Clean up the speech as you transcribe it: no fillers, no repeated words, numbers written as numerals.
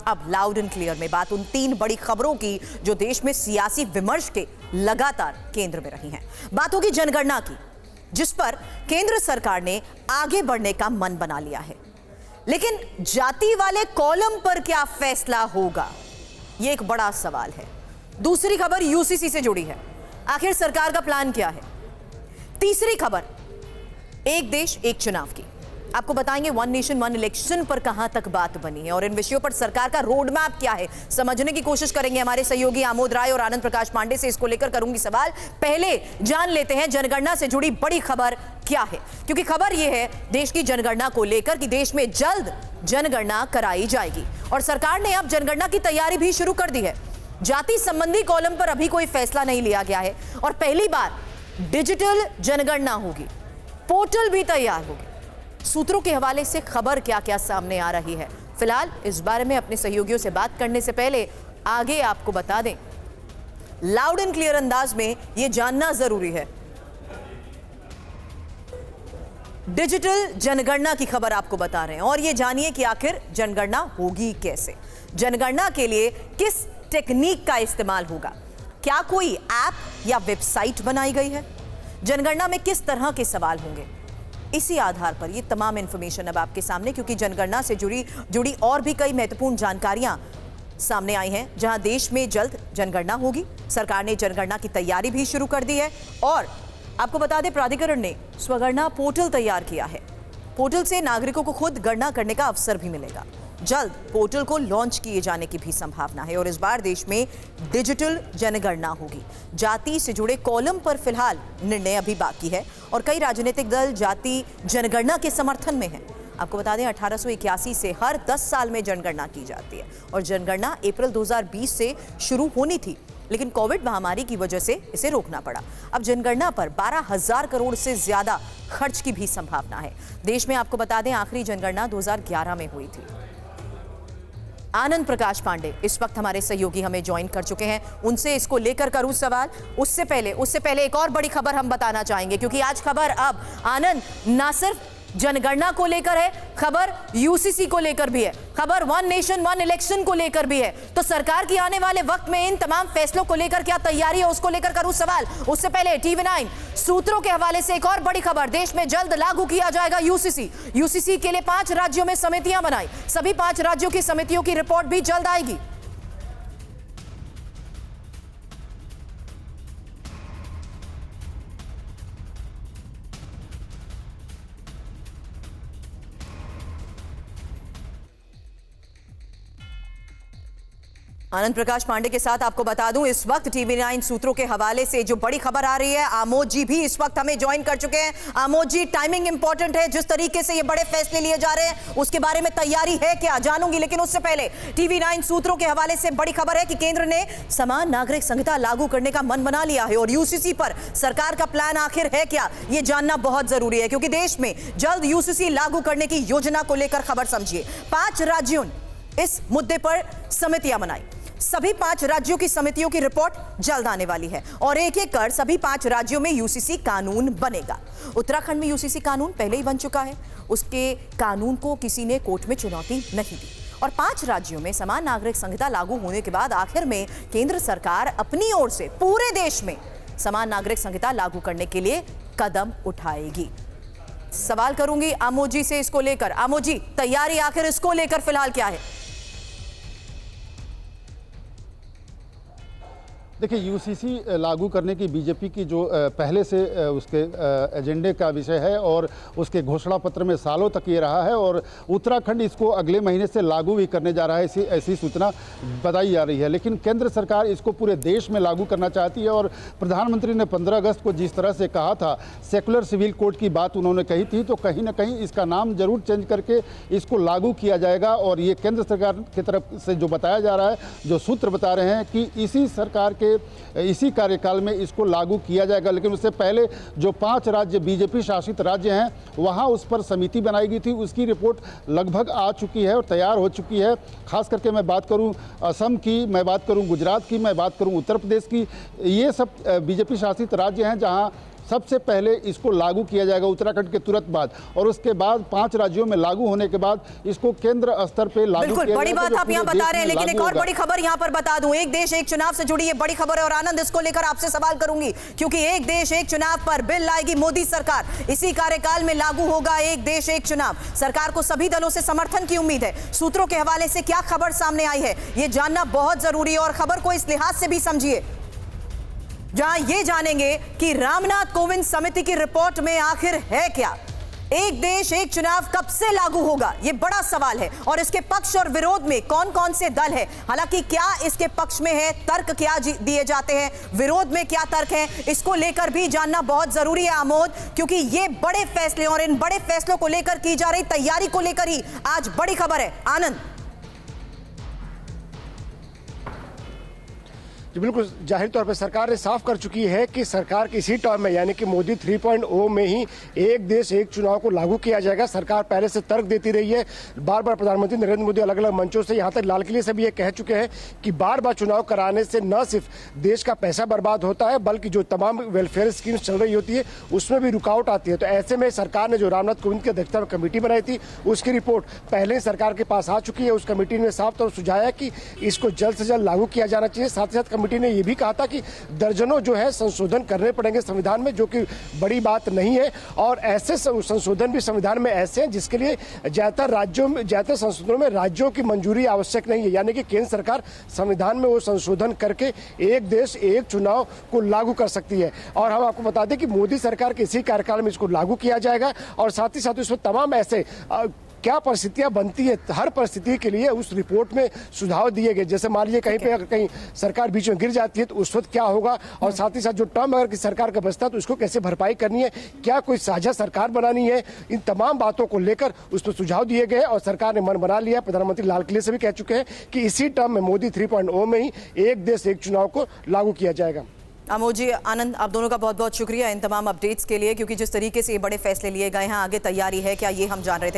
अब loud and clear में बात उन 3 बड़ी खबरों की जो देश में सियासी विमर्श के लगातार केंद्र में रही हैं। बात होगी जनगणना की, जिस पर केंद्र सरकार ने आगे बढ़ने का मन बना लिया है, लेकिन जाति वाले कॉलम पर क्या फैसला होगा, यह एक बड़ा सवाल है। दूसरी खबर यूसीसी से जुड़ी है, आखिर सरकार का प्लान क्या है। तीसरी खबर एक देश एक चुनाव की, आपको बताएंगे वन नेशन वन इलेक्शन पर कहां तक बात बनी है और इन विषयों पर सरकार का रोड मैप क्या है, समझने की कोशिश करेंगे हमारे सहयोगी आमोद राय और आनंद प्रकाश पांडे से। इसको लेकर करूंगी सवाल। पहले जान लेते हैं जनगणना से जुड़ी बड़ी खबर क्या है, क्योंकि खबर यह है देश की जनगणना को लेकर कि देश में जल्द जनगणना कराई जाएगी और सरकार ने अब जनगणना की तैयारी भी शुरू कर दी है। जाति संबंधी कॉलम पर अभी कोई फैसला नहीं लिया गया है और पहली बार डिजिटल जनगणना होगी, पोर्टल भी तैयार होगी। सूत्रों के हवाले से खबर क्या क्या सामने आ रही है, फिलहाल इस बारे में अपने सहयोगियों से बात करने से पहले आगे आपको बता दें, लाउड एंड क्लियर अंदाज में यह जानना जरूरी है, डिजिटल जनगणना की खबर आपको बता रहे हैं और यह जानिए कि आखिर जनगणना होगी कैसे, जनगणना के लिए किस टेक्निक का इस्तेमाल होगा, क्या कोई ऐप या वेबसाइट बनाई गई है, जनगणना में किस तरह के सवाल होंगे। इसी आधार पर ये तमाम इंफॉर्मेशन अब आपके सामने, क्योंकि जनगणना से जुड़ी और भी कई महत्वपूर्ण जानकारियां सामने आई हैं, जहां देश में जल्द जनगणना होगी। सरकार ने जनगणना की तैयारी भी शुरू कर दी है और आपको बता दें प्राधिकरण ने स्वगणना पोर्टल तैयार किया है। पोर्टल से नागरिकों को खुद गणना करने का अवसर भी मिलेगा। जल्द पोर्टल को लॉन्च किए जाने की भी संभावना है और इस बार देश में डिजिटल जनगणना होगी। जाति से जुड़े कॉलम पर फिलहाल निर्णय अभी बाकी है और कई राजनीतिक दल जाति जनगणना के समर्थन में हैं। आपको बता दें 1881 से हर 10 साल में जनगणना की जाती है और जनगणना अप्रैल 2020 से शुरू होनी थी, लेकिन कोविड महामारी की वजह से इसे रोकना पड़ा। अब जनगणना पर 12,000 करोड़ से ज्यादा खर्च की भी संभावना है। देश में आपको बता दें आखिरी जनगणना 2011 में हुई थी। आनंद प्रकाश पांडे इस वक्त हमारे सहयोगी हमें ज्वाइन कर चुके हैं, उनसे इसको लेकर करूं सवाल। उससे पहले एक और बड़ी खबर हम बताना चाहेंगे, क्योंकि आज खबर अब आनंद ना सिर्फ जनगणना को लेकर है, खबर यूसीसी को लेकर भी है, खबर वन नेशन वन इलेक्शन को लेकर भी है। तो सरकार की आने वाले वक्त में इन तमाम फैसलों को लेकर क्या तैयारी है, उसको लेकर करूं सवाल। उससे पहले TV9 सूत्रों के हवाले से एक और बड़ी खबर, देश में जल्द लागू किया जाएगा यूसीसी। यूसीसी के लिए 5 राज्यों में समितियां बनाई, सभी 5 राज्यों की समितियों की रिपोर्ट भी जल्द आएगी। आनंद प्रकाश पांडे के साथ आपको बता दूं इस वक्त TV9 सूत्रों के हवाले से जो बड़ी खबर आ रही है, आमोद जी भी इस वक्त हमें ज्वाइन कर चुके हैं। आमोद जी, टाइमिंग इंपॉर्टेंट है, जिस तरीके से ये बड़े फैसले लिए जा रहे हैं उसके बारे में तैयारी है क्या, जानूंगी, लेकिन उससे पहले TV9 सूत्रों के हवाले से बड़ी खबर है कि केंद्र ने समान नागरिक संहिता लागू करने का मन बना लिया है और यूसीसी पर सरकार का प्लान आखिर है क्या, ये जानना बहुत जरूरी है, क्योंकि देश में जल्द यूसीसी लागू करने की योजना को लेकर खबर समझिए। 5 राज्यों ने इस मुद्दे पर समितियां बनाई, सभी 5 राज्यों की समितियों की रिपोर्ट जल्द आने वाली है और एक-एक कर सभी 5 राज्यों में यूसीसी कानून बनेगा। उत्तराखंड में यूसीसी कानून पहले ही बन चुका है, उसके कानून को किसी ने कोर्ट में चुनौती नहीं दी और 5 राज्यों में समान नागरिक संहिता लागू होने के बाद आखिर में केंद्र सरकार अपनी ओर से पूरे देश में समान नागरिक संहिता लागू करने के लिए कदम उठाएगी। सवाल करूंगी आमोद जी से इसको लेकर। आमोद जी, तैयारी आखिर इसको लेकर फिलहाल क्या है? देखिए, यूसीसी लागू करने की बीजेपी की जो पहले से उसके एजेंडे का विषय है और उसके घोषणा पत्र में सालों तक ये रहा है और उत्तराखंड इसको अगले महीने से लागू भी करने जा रहा है, ऐसी सूचना बताई जा रही है। लेकिन केंद्र सरकार इसको पूरे देश में लागू करना चाहती है और प्रधानमंत्री ने 15 अगस्त को जिस तरह से कहा था, सेकुलर सिविल कोड की बात उन्होंने कही थी, तो कहीं ना कहीं इसका नाम जरूर चेंज करके इसको लागू किया जाएगा और ये केंद्र सरकार की तरफ से जो बताया जा रहा है, जो सूत्र बता रहे हैं कि इसी सरकार के इसी कार्यकाल में इसको लागू किया जाएगा। लेकिन उससे पहले जो 5 राज्य बीजेपी शासित राज्य हैं, वहां उस पर समिति बनाई गई थी, उसकी रिपोर्ट लगभग आ चुकी है और तैयार हो चुकी है। खास करके मैं बात करूं असम की, मैं बात करूं गुजरात की, मैं बात करूं उत्तर प्रदेश की, ये सब बीजेपी शासित राज्य हैं जहां सबसे पहले इसको लागू किया जाएगा उत्तराखंड के तुरंत बाद, और उसके बाद 5 राज्यों में लागू होने के बाद इसको केंद्र स्तर पे लागू बिल्कुल किया बड़ी जाएगा, बात जो आप यहाँ पूरे बता देश रहे हैं, में लेकिन एक लागू और होगा। बड़ी खबर यहाँ पर बता दूं, एक देश एक चुनाव से जुड़ी ये बड़ी खबर है और आनंद इसको लेकर आपसे सवाल करूंगी, क्योंकि एक देश एक चुनाव पर बिल लाएगी मोदी सरकार। इसी कार्यकाल में लागू होगा एक देश एक चुनाव। सरकार को सभी दलों से समर्थन की उम्मीद है। सूत्रों के हवाले से क्या खबर सामने आई है, ये जानना बहुत जरूरी है, और खबर को इस लिहाज से भी समझिए जहां ये जानेंगे कि रामनाथ कोविंद समिति की रिपोर्ट में आखिर है क्या। एक देश एक चुनाव कब से लागू होगा, यह बड़ा सवाल है, और इसके पक्ष और विरोध में कौन कौन से दल हैं। हालांकि क्या इसके पक्ष में है, तर्क क्या दिए जाते हैं, विरोध में क्या तर्क है, इसको लेकर भी जानना बहुत जरूरी है आमोद, क्योंकि ये बड़े फैसले और इन बड़े फैसलों को लेकर की जा रही तैयारी को लेकर ही आज बड़ी खबर है। आनंद। जी बिल्कुल, जाहिर तौर पर सरकार ने साफ कर चुकी है कि सरकार की इसी टर्म में यानी कि मोदी 3.0 में ही एक देश एक चुनाव को लागू किया जाएगा। सरकार पहले से तर्क देती रही है, बार बार प्रधानमंत्री नरेंद्र मोदी अलग अलग मंचों से, यहाँ तक लाल किले से भी ये कह चुके हैं कि बार बार चुनाव कराने से न सिर्फ देश का पैसा बर्बाद होता है, बल्कि जो तमाम वेलफेयर स्कीम्स चल रही होती है उसमें भी रुकावट आती है। तो ऐसे में सरकार ने जो रामनाथ कोविंद की अध्यक्षता में कमेटी बनाई थी, उसकी रिपोर्ट पहले ही सरकार के पास आ चुकी है। उस कमेटी ने साफ तौर पर सुझाया कि इसको जल्द से जल्द लागू किया जाना चाहिए। साथ ही साथ कमेटी ने यह भी कहा था कि दर्जनों जो है संशोधन करने पड़ेंगे संविधान में, जो कि बड़ी बात नहीं है, और ऐसे संशोधन भी संविधान में ऐसे हैं जिसके लिए ज्यादातर राज्यों में, ज्यादातर संशोधनों में राज्यों की मंजूरी आवश्यक नहीं है, यानी कि केंद्र सरकार संविधान में वो संशोधन करके एक देश एक चुनाव को लागू कर सकती है। और हम आपको बता दें कि मोदी सरकार के इसी कार्यकाल में इसको लागू किया जाएगा, और साथ ही साथ इसमें तमाम ऐसे क्या परिस्थितियां बनती है, हर परिस्थिति के लिए उस रिपोर्ट में सुझाव दिए गए। जैसे मान लीजिए कहीं पे अगर कहीं सरकार बीच में गिर जाती है तो उस वक्त क्या होगा, और साथ ही साथ जो टर्म अगर किसी सरकार का बचता है तो उसको कैसे भरपाई करनी है, क्या कोई साझा सरकार बनानी है, इन तमाम बातों को लेकर उस पर सुझाव दिए गए और सरकार ने मन बना लिया। प्रधानमंत्री लाल किले से भी कह चुके हैं कि इसी टर्म में मोदी 3.0 में ही एक देश एक चुनाव को लागू किया जाएगा। अमोद जी, आनंद, आप दोनों का बहुत बहुत शुक्रिया इन तमाम अपडेट्स के लिए, क्योंकि जिस तरीके से ये बड़े फैसले लिए गए हैं, आगे तैयारी है क्या, ये हम जान रहे थे।